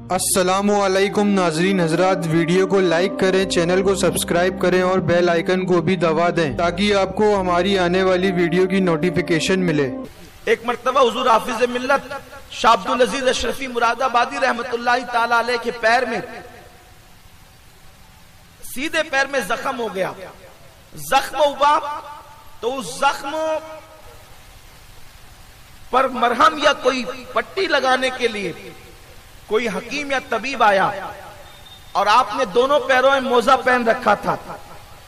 अस्सलामुअलैकुम नाजरीन हजरात, वीडियो को लाइक करें, चैनल को सब्सक्राइब करें और बेल आइकन को भी दबा दें ताकि आपको हमारी आने वाली वीडियो की नोटिफिकेशन मिले। एक मर्तबा हुजूर हाफिज मिल्लत शाह अब्दुल अजीज अशरफी मुरादाबादी रहमतुल्लाहि ताला अलैह के पैर में, सीधे पैर में जख्म हो गया। जख्म हुआ तो उस जख्म पर मरहम या कोई पट्टी लगाने के लिए कोई हकीम या तबीब आया और आपने दोनों पैरों में मोजा पहन रखा था।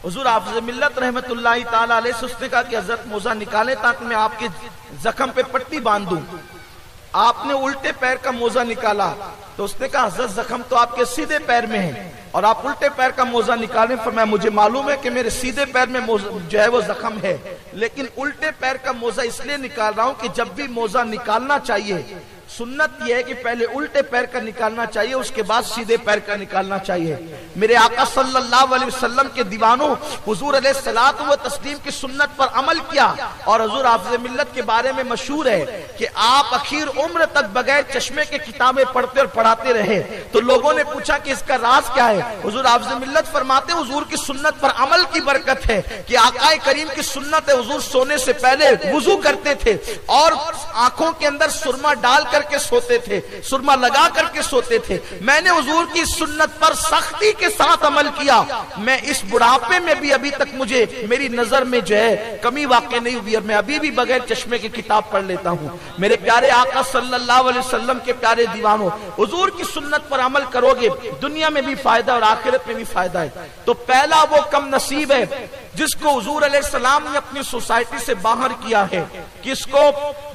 हुजूर हाफिज मिल्लत रहमतुल्लाहि ताला अलैह से उसने कहा कि हजरत मोजा निकालें ताकि मैं आपके जख्म पे पट्टी बांध दूं। आपने उल्टे पैर का मोजा निकाला तो उसने कहा हजरत जख्म तो आपके सीधे पैर में है और आप उल्टे पैर का मोजा निकालें। फरमाया मुझे मालूम है कि मेरे सीधे पैर में जो है वो जख्म है, लेकिन उल्टे पैर का मोजा इसलिए निकाल रहा हूं कि जब भी मोजा निकालना चाहिए सुन्नत यह है कि पहले उल्टे पैर का निकालना चाहिए, उसके बाद सीधे पैर का निकालना चाहिए। मेरे आका सल्लल्लाहु अलैहि वसल्लम के दीवानों हुजूर अलैहिस्सलातु व तस्लीम की सुन्नत पर अमल किया और हुजूर हाफिज मिल्लत के बारे में मशहूर है कि आप आखिर उम्र तक बगैर चश्मे के किताबें पढ़ते और पढ़ाते रहे। तो लोगों ने पूछा कि इसका राज क्या है। हुजूर हाफिज मिल्लत फरमाते हुजूर की सुन्नत पर अमल की बरकत है कि आका करीम की सुन्नत है, हुजूर सोने से पहले वुजू करते थे और आंखों के अंदर सुरमा डाल करके सोते थे, सुरमा लगा करके सोते थे। मैंने हुजूर की सुन्नत पर सख्ती के साथ अमल किया। मैं इस बुढ़ापे में भी अभी तक मुझे मेरी नजर में जो है कमी वाक़ई नहीं हुई और मैं अभी भी बगैर चश्मे की किताब पढ़ लेता हूं। मेरे प्यारे आका सल्लल्लाहु अलैहि वसल्लम के प्यारे दीवानों, हुजूर की सुन्नत पर अमल करोगे दुनिया में भी फायदा और आखिरत में भी फायदा है। तो पहला वो कम नसीब है जिसको हुजूर अलैहिस्सलाम ने अपनी सोसाइटी से बाहर किया है, किसको?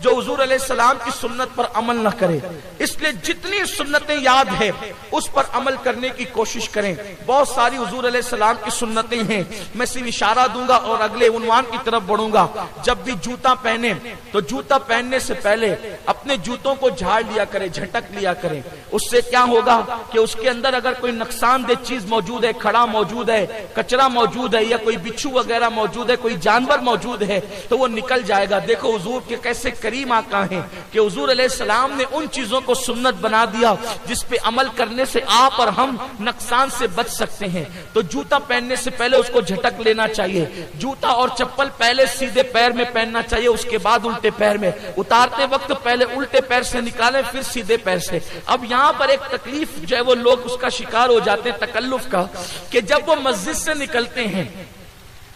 जो हुजूर अलैहिस्सलाम की सुन्नत पर अमल न करे। इसलिए जितनी सुन्नतें याद है उस पर अमल करने की कोशिश करें। बहुत सारी हुजूर अलैहिस्सलाम की सुन्नतें हैं, मैं सिर्फ इशारा दूंगा और अगले उन्वान की तरफ बढ़ूंगा। जब भी जूता पहने तो जूता पहनने से पहले अपने जूतों को झाड़ लिया करें, झटक लिया करें। उससे क्या होगा कि उसके अंदर अगर कोई नुकसानदेह चीज मौजूद है, खड़ा मौजूद है, कचरा मौजूद है या कोई बिच्छू वगैरह मौजूद है, कोई जानवर मौजूद है तो वो निकल जाएगा। देखो हुजूर के कैसे करीम आका हैं कि हुजूर अलैहिस्सलाम ने उन चीजों को सुन्नत बना दिया जिस पे अमल करने से आप और हम नुकसान से बच सकते हैं। तो जूता पहनने से पहले उसको झटक लेना चाहिए। जूता और चप्पल पहले सीधे पैर में पहनना चाहिए, उसके बाद उल्टे पैर में। उतारते वक्त पहले उल्टे पैर से निकालें फिर सीधे पैर से। अब यहाँ पर एक तकलीफ जो है वो लोग उसका शिकार हो जाते हैं तकल्लुफ का, कि जब वो मस्जिद से निकलते हैं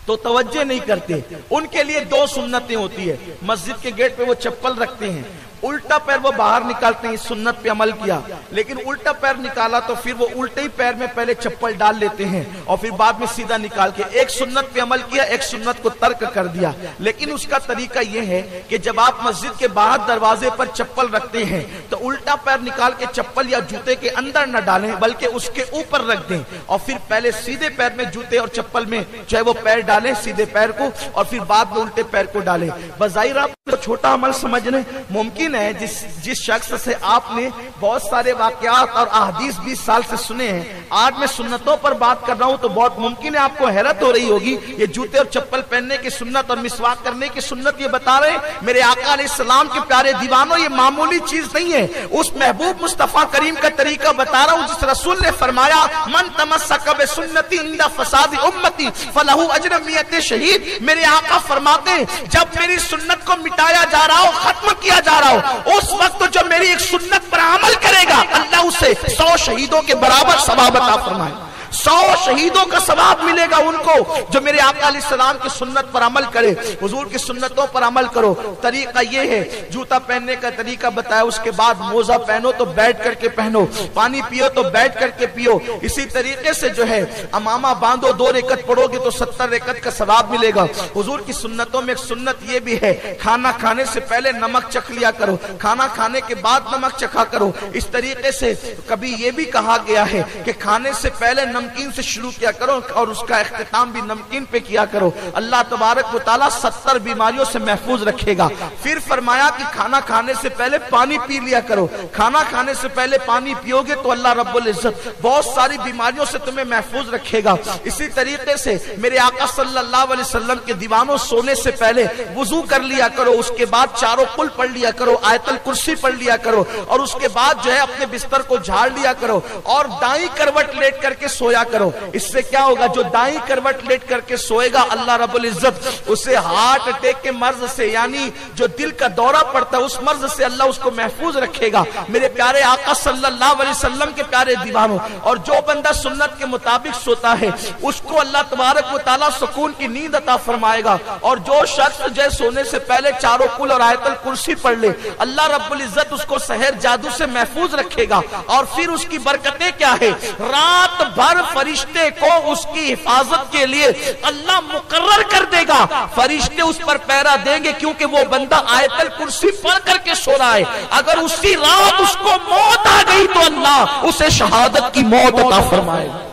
तो तवज्जो नहीं करते। उनके लिए दो सुन्नतें होती है। मस्जिद के गेट पे वो चप्पल रखते हैं, उल्टा पैर वो बाहर निकालते हैं, इस सुन्नत पे अमल किया। लेकिन उल्टा पैर निकाला तो फिर वो उल्टे ही पैर में पहले चप्पल डाल लेते हैं और फिर बाद में सीधा निकाल के एक सुन्नत पे अमल किया, एक सुन्नत को तर्क कर दिया। लेकिन उसका तरीका ये है कि जब आप मस्जिद के बाहर दरवाजे पर चप्पल रखते हैं तो उल्टा पैर निकाल के चप्पल या जूते के अंदर न डालें बल्कि उसके ऊपर रख दें और फिर पहले सीधे पैर में जूते और चप्पल में चाहे वो पैर डालें सीधे पैर को और फिर बाद में उल्टे पैर को डालें। बज़ाहिर आप छोटा अमल समझने मुमकिन है। जिस शख्स से आपने बहुत सारे वाकयात और अहदीस 20 साल से सुने हैं, आज मैं सुन्नतों पर बात कर रहा हूं तो बहुत मुमकिन है आपको हैरत हो रही होगी ये जूते और चप्पल पहनने की सुन्नत और मिसवाक करने की सुन्नत ये बता रहे हैं। मेरे आका अलैहिस्सलाम के प्यारे दीवानों, ये मामूली चीज नहीं है। उस महबूब मुस्तफा करीम का तरीका बता रहा हूं जिस रसूल ने फरमाया मन तमस्सक बिसुन्नती इंदा फसाद उम्मती फलहू अजर मियत शहीद। मेरे आका फरमाते हैं जब मेरी सुन्नत को मिटाया जा रहा हो, खत्म किया जा रहा हो, उस वक्त जो मेरी एक सुन्नत पर अमल करेगा अल्लाह उसे 100 शहीदों के बराबर सवाब अता फरमाए। 100 शहीदों का सवाब मिलेगा उनको जो मेरे आका अलैहिस्सलाम की सुन्नत पर अमल करे। हुजूर की सुन्नतों पर अमल करो। तरीका ये है, जूता पहनने का तरीका बताया, उसके बाद मोजा पहनो तो बैठ करके पहनो, पानी पियो तो बैठ करके पियो। इसी तरीके से जो है अमामा बांधो, 2 रकअत पढ़ोगे तो 70 रकअत का सवाब मिलेगा। हुजूर की सुन्नतों में एक सुन्नत ये भी है, खाना खाने से पहले नमक चख लिया करो, खाना खाने के बाद नमक चखा करो। इस तरीके से कभी ये भी कहा गया है कि खाने से पहले نمکین سے شروع کیا کرو اور اس کا اختتام بھی نمکین پہ کیا کرو، اللہ تبارک و تعالیٰ 70 بیماریوں سے محفوظ رکھے گا۔ پھر فرمایا کہ کھانا کھانے سے پہلے پانی پی لیا کرو، کھانا کھانے سے پہلے پانی پیو گے تو اللہ رب العزت بہت ساری بیماریوں سے تمہیں محفوظ رکھے گا۔ اسی طریقے سے میرے آقا صلی اللہ علیہ وسلم کے دیوانوں سونے سے پہلے وضو کر لیا کرو، اس کے بعد چاروں قل پڑھ لیا کرو، آیت الکرسی پڑھ لیا کرو، اور اس کے بعد جو ہے اپنے بستر کو جھاڑ لیا کرو اور دائیں کروٹ لیٹ کر کے سویا کرو۔ اس سے کیا ہوگا؟ جو دائیں کروٹ لیٹ کر کے سوئے گا اللہ رب العزت اسے ہارٹ اٹیک کے مرض سے، یعنی جو دل کا دورہ پڑتا ہے اس مرض سے اللہ اس کو محفوظ رکھے گا۔ میرے پیارے آقا صلی اللہ علیہ وسلم کے پیارے دیوانوں، اور جو بندہ سنت کے مطابق سوتا ہے اس کو اللہ تبارک و تعالیٰ سکون کی نیند عطا فرمائے گا، اور جو شخص جو سونے سے پہلے چاروں قل اور آیت الکرسی پڑھ لے اللہ رب العزت اس کو سحر جادو سے محفوظ رکھے گا۔ اور پھر اس کی برکتیں کیا ہے؟ رات بھر فرشتے کو اس کی حفاظت کے لیے اللہ مقرر کر دے گا، فرشتے اس پر پہرا دیں گے، کیونکہ وہ بندہ آیت الکرسی پڑھ کر کے سو رہا ہے۔ اگر اسی رات اس کو موت آ گئی تو اللہ اسے شہادت کی موت عطا فرمائے گا۔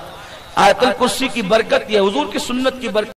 آیت الکرسی کی برکت یہ، حضور کی سنت کی برکت